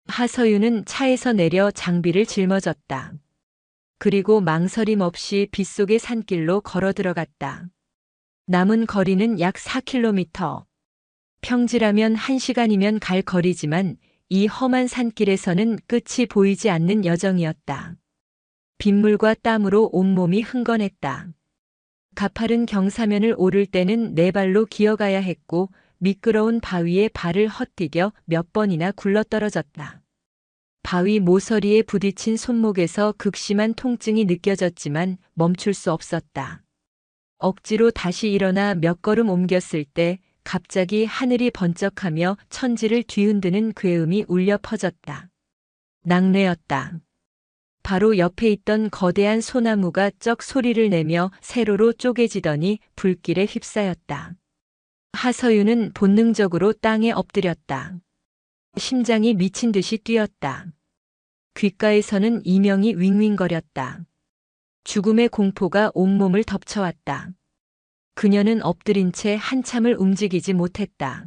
하서윤은 차에서 내려 장비를 짊어졌다. 그리고 망설임 없이 빗속의 산길로 걸어 들어갔다. 남은 거리는 약 4km. 평지라면 1시간이면 갈 거리지만 이 험한 산길에서는 끝이 보이지 않는 여정이었다. 빗물과 땀으로 온몸이 흥건했다. 가파른 경사면을 오를 때는 네 발로 기어가야 했고 미끄러운 바위에 발을 헛디뎌 몇 번이나 굴러떨어졌다. 바위 모서리에 부딪힌 손목에서 극심한 통증이 느껴졌지만 멈출 수 없었다. 억지로 다시 일어나 몇 걸음 옮겼을 때 갑자기 하늘이 번쩍하며 천지를 뒤흔드는 괴음이 울려 퍼졌다. 낙뢰였다. 바로 옆에 있던 거대한 소나무가 쩍 소리를 내며 세로로 쪼개지더니 불길에 휩싸였다. 하서윤은 본능적으로 땅에 엎드렸다. 심장이 미친 듯이 뛰었다. 귓가에서는 이명이 윙윙거렸다. 죽음의 공포가 온몸을 덮쳐왔다. 그녀는 엎드린 채 한참을 움직이지 못했다.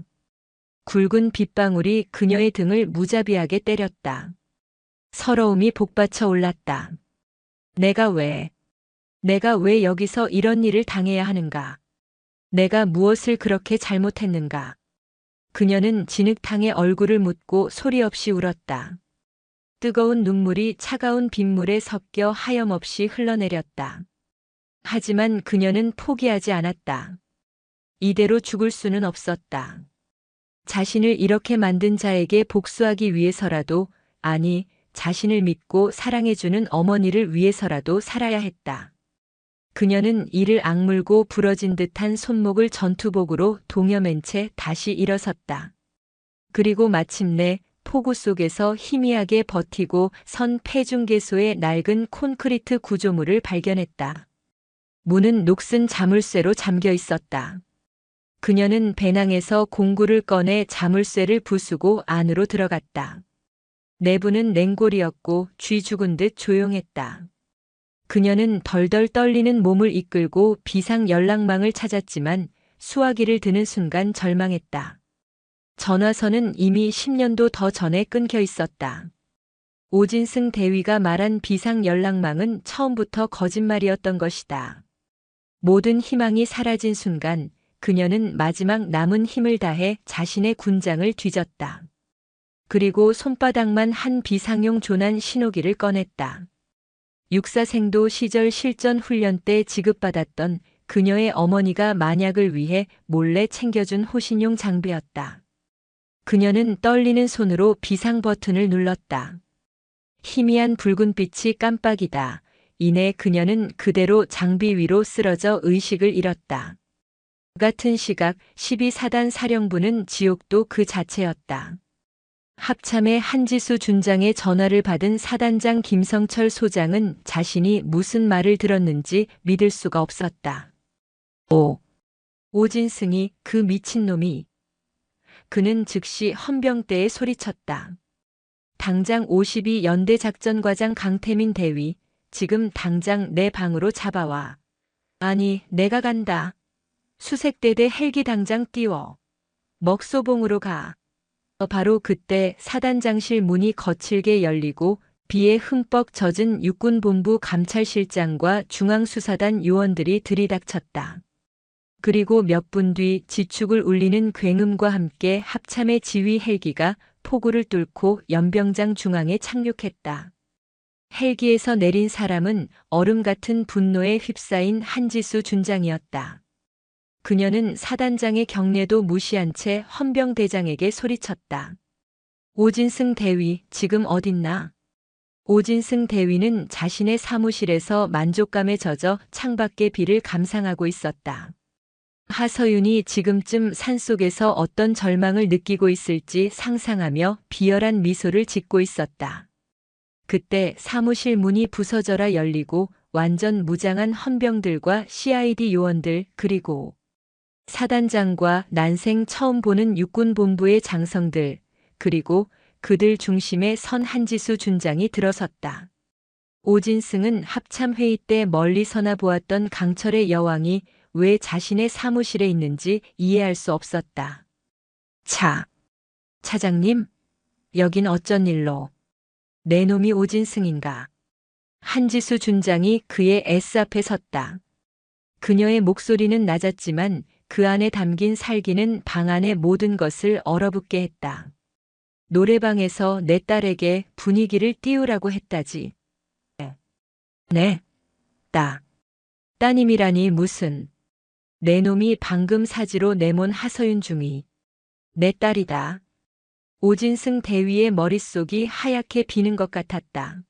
굵은 빗방울이 그녀의 등을 무자비하게 때렸다. 서러움이 복받쳐 올랐다. 내가 왜 여기서 이런 일을 당해야 하는가? 내가 무엇을 그렇게 잘못했는가? 그녀는 진흙탕에 얼굴을 묻고 소리 없이 울었다. 뜨거운 눈물이 차가운 빗물에 섞여 하염없이 흘러내렸다. 하지만 그녀는 포기하지 않았다. 이대로 죽을 수는 없었다. 자신을 이렇게 만든 자에게 복수하기 위해서라도, 아니, 자신을 믿고 사랑해주는 어머니를 위해서라도 살아야 했다. 그녀는 이를 악물고 부러진 듯한 손목을 전투복으로 동여맨 채 다시 일어섰다. 그리고 마침내 폭우 속에서 희미하게 버티고 선 폐중계소의 낡은 콘크리트 구조물을 발견했다. 문은 녹슨 자물쇠로 잠겨 있었다. 그녀는 배낭에서 공구를 꺼내 자물쇠를 부수고 안으로 들어갔다. 내부는 냉골이었고 쥐 죽은 듯 조용했다. 그녀는 덜덜 떨리는 몸을 이끌고 비상 연락망을 찾았지만 수화기를 드는 순간 절망했다. 전화선은 이미 10년도 더 전에 끊겨 있었다. 오진승 대위가 말한 비상 연락망은 처음부터 거짓말이었던 것이다. 모든 희망이 사라진 순간 그녀는 마지막 남은 힘을 다해 자신의 군장을 뒤졌다. 그리고 손바닥만 한 비상용 조난 신호기를 꺼냈다. 육사생도 시절 실전 훈련 때 지급받았던 그녀의 어머니가 만약을 위해 몰래 챙겨준 호신용 장비였다. 그녀는 떨리는 손으로 비상 버튼을 눌렀다. 희미한 붉은빛이 깜빡이다. 이내 그녀는 그대로 장비 위로 쓰러져 의식을 잃었다. 같은 시각 12사단 사령부는 지옥도 그 자체였다. 합참의 한지수 준장의 전화를 받은 사단장 김성철 소장은 자신이 무슨 말을 들었는지 믿을 수가 없었다. 오진승이 그 미친놈이. 그는 즉시 헌병대에 소리쳤다. 당장 52연대 작전과장 강태민 대위, 지금 당장 내 방으로 잡아와. 아니, 내가 간다. 수색대대 헬기 당장 띄워. 먹소봉으로 가. 바로 그때 사단장실 문이 거칠게 열리고 비에 흠뻑 젖은 육군본부 감찰실장과 중앙수사단 요원들이 들이닥쳤다. 그리고 몇 분 뒤 지축을 울리는 굉음과 함께 합참의 지휘 헬기가 포구를 뚫고 연병장 중앙에 착륙했다. 헬기에서 내린 사람은 얼음 같은 분노에 휩싸인 한지수 준장이었다. 그녀는 사단장의 경례도 무시한 채 헌병대장에게 소리쳤다. 오진승 대위, 지금 어딨나? 오진승 대위는 자신의 사무실에서 만족감에 젖어 창밖의 비를 감상하고 있었다. 하서윤이 지금쯤 산속에서 어떤 절망을 느끼고 있을지 상상하며 비열한 미소를 짓고 있었다. 그때 사무실 문이 부서져라 열리고 완전 무장한 헌병들과 CID 요원들 그리고 사단장과 난생 처음 보는 육군본부의 장성들 그리고 그들 중심에 선 한지수 준장이 들어섰다. 오진승은 합참회의 때 멀리서나 보았던 강철의 여왕이 왜 자신의 사무실에 있는지 이해할 수 없었다. 차장님, 여긴 어쩐 일로? 내 놈이 오진승인가? 한지수 준장이 그의 S 앞에 섰다. 그녀의 목소리는 낮았지만 그 안에 담긴 살기는 방 안의 모든 것을 얼어붙게 했다. 노래방에서 내 딸에게 분위기를 띄우라고 했다지. 네. 따님이라니 무슨. 내 놈이 방금 사지로 내몬 하서윤 중이. 내 딸이다. 오진승 대위의 머릿속이 하얗게 비는 것 같았다.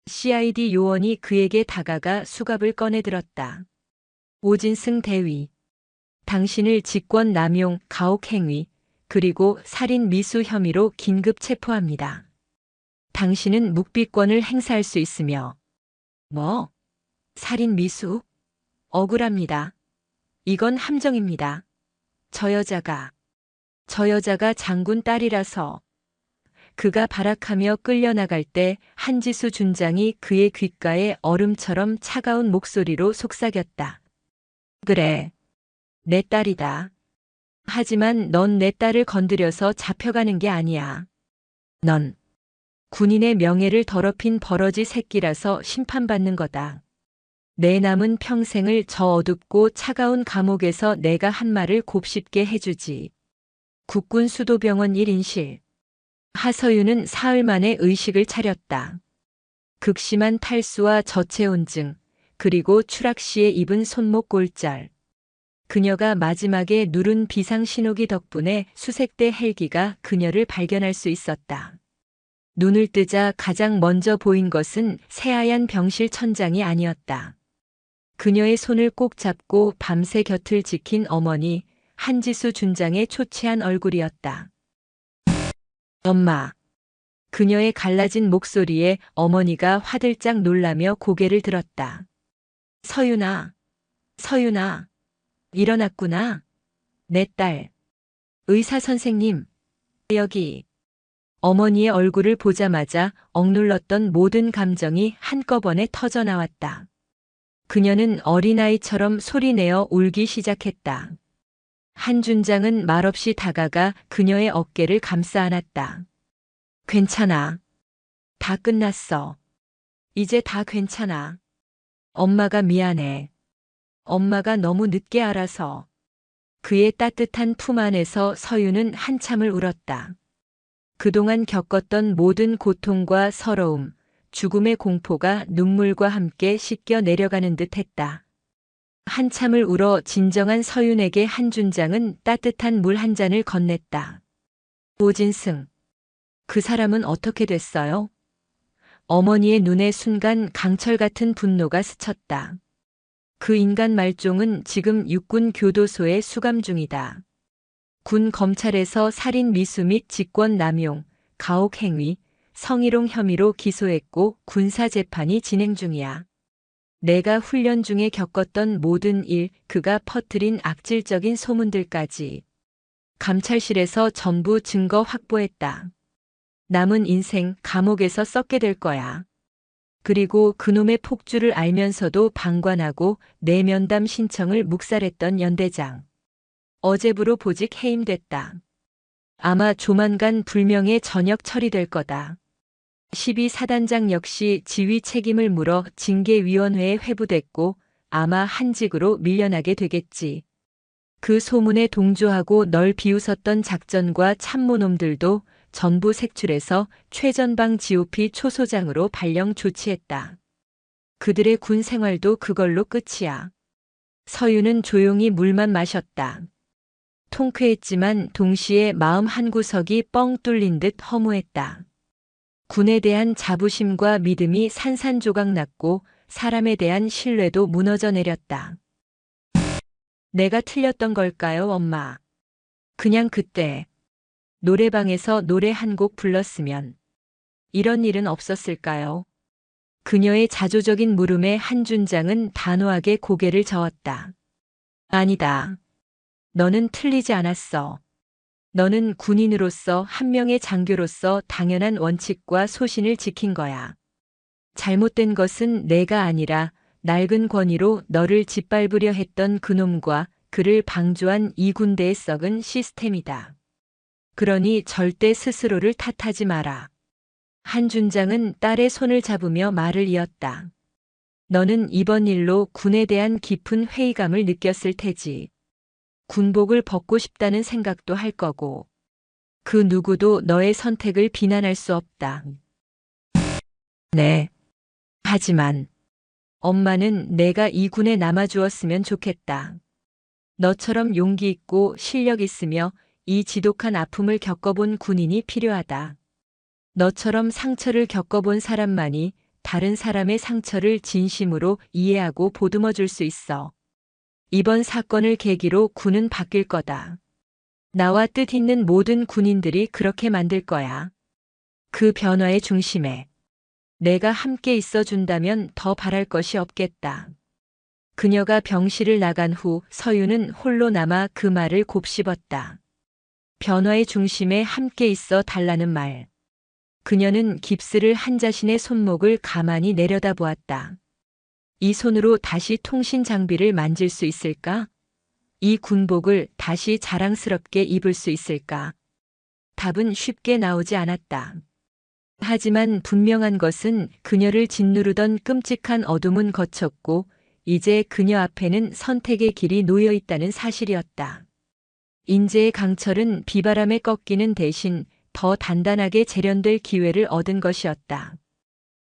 CID 요원이 그에게 다가가 수갑을 꺼내 들었다. 오진승 대위. 당신을 직권 남용, 가혹행위, 그리고 살인 미수 혐의로 긴급 체포합니다. 당신은 묵비권을 행사할 수 있으며. 뭐? 살인 미수? 억울합니다. 이건 함정입니다. 저 여자가 장군 딸이라서. 그가 발악하며 끌려나갈 때 한지수 준장이 그의 귓가에 얼음처럼 차가운 목소리로 속삭였다. 그래, 내 딸이다. 하지만 넌 내 딸을 건드려서 잡혀가는 게 아니야. 넌 군인의 명예를 더럽힌 버러지 새끼라서 심판받는 거다. 내 남은 평생을 저 어둡고 차가운 감옥에서 내가 한 말을 곱씹게 해주지. 국군 수도병원 1인실. 하서윤은 사흘 만에 의식을 차렸다. 극심한 탈수와 저체온증, 그리고 추락 시에 입은 손목 골절. 그녀가 마지막에 누른 비상신호기 덕분에 수색대 헬기가 그녀를 발견할 수 있었다. 눈을 뜨자 가장 먼저 보인 것은 새하얀 병실 천장이 아니었다. 그녀의 손을 꼭 잡고 밤새 곁을 지킨 어머니, 한지수 준장의 초췌한 얼굴이었다. 엄마. 그녀의 갈라진 목소리에 어머니가 화들짝 놀라며 고개를 들었다. 서윤아. 일어났구나. 내 딸. 의사 선생님. 여기. 어머니의 얼굴을 보자마자 억눌렀던 모든 감정이 한꺼번에 터져 나왔다. 그녀는 어린아이처럼 소리내어 울기 시작했다. 한 준장은 말없이 다가가 그녀의 어깨를 감싸 안았다. 괜찮아. 다 끝났어. 이제 다 괜찮아. 엄마가 미안해. 엄마가 너무 늦게 알아서. 그의 따뜻한 품 안에서 서윤은 한참을 울었다. 그동안 겪었던 모든 고통과 서러움, 죽음의 공포가 눈물과 함께 씻겨 내려가는 듯 했다. 한참을 울어 진정한 서윤에게 한준장은 따뜻한 물 한 잔을 건넸다. 오진승. 그 사람은 어떻게 됐어요? 어머니의 눈에 순간 강철 같은 분노가 스쳤다. 그 인간 말종은 지금 육군 교도소에 수감 중이다. 군 검찰에서 살인 미수 및 직권 남용, 가혹행위, 성희롱 혐의로 기소했고 군사 재판이 진행 중이야. 내가 훈련 중에 겪었던 모든 일, 그가 퍼뜨린 악질적인 소문들까지 감찰실에서 전부 증거 확보했다. 남은 인생 감옥에서 썩게 될 거야. 그리고 그놈의 폭주를 알면서도 방관하고 내 면담 신청을 묵살했던 연대장. 어제부로 보직 해임됐다. 아마 조만간 불명예 전역 처리될 거다. 12사단장 역시 지휘 책임을 물어 징계위원회에 회부됐고 아마 한직으로 밀려나게 되겠지. 그 소문에 동조하고 널 비웃었던 작전과 참모놈들도 전부 색출해서 최전방 GOP 초소장으로 발령 조치했다. 그들의 군 생활도 그걸로 끝이야. 서유는 조용히 물만 마셨다. 통쾌했지만 동시에 마음 한구석이 뻥 뚫린 듯 허무했다. 군에 대한 자부심과 믿음이 산산조각 났고 사람에 대한 신뢰도 무너져 내렸다. 내가 틀렸던 걸까요, 엄마? 그냥 그때 노래방에서 노래 한 곡 불렀으면 이런 일은 없었을까요? 그녀의 자조적인 물음에 한준장은 단호하게 고개를 저었다. 아니다. 너는 틀리지 않았어. 너는 군인으로서 한 명의 장교로서 당연한 원칙과 소신을 지킨 거야. 잘못된 것은 내가 아니라 낡은 권위로 너를 짓밟으려 했던 그놈과 그를 방조한 이 군대의 썩은 시스템이다. 그러니 절대 스스로를 탓하지 마라. 한준장은 딸의 손을 잡으며 말을 이었다. 너는 이번 일로 군에 대한 깊은 회의감을 느꼈을 테지. 군복을 벗고 싶다는 생각도 할 거고. 그 누구도 너의 선택을 비난할 수 없다. 네. 하지만 엄마는 내가 이 군에 남아주었으면 좋겠다. 너처럼 용기 있고 실력 있으며 이 지독한 아픔을 겪어본 군인이 필요하다. 너처럼 상처를 겪어본 사람만이 다른 사람의 상처를 진심으로 이해하고 보듬어 줄 수 있어. 이번 사건을 계기로 군은 바뀔 거다. 나와 뜻 있는 모든 군인들이 그렇게 만들 거야. 그 변화의 중심에 내가 함께 있어준다면 더 바랄 것이 없겠다. 그녀가 병실을 나간 후 서유는 홀로 남아 그 말을 곱씹었다. 변화의 중심에 함께 있어 달라는 말. 그녀는 깁스를 한 자신의 손목을 가만히 내려다보았다. 이 손으로 다시 통신 장비를 만질 수 있을까? 이 군복을 다시 자랑스럽게 입을 수 있을까? 답은 쉽게 나오지 않았다. 하지만 분명한 것은 그녀를 짓누르던 끔찍한 어둠은 거쳤고 이제 그녀 앞에는 선택의 길이 놓여 있다는 사실이었다. 인재의 강철은 비바람에 꺾이는 대신 더 단단하게 재련될 기회를 얻은 것이었다.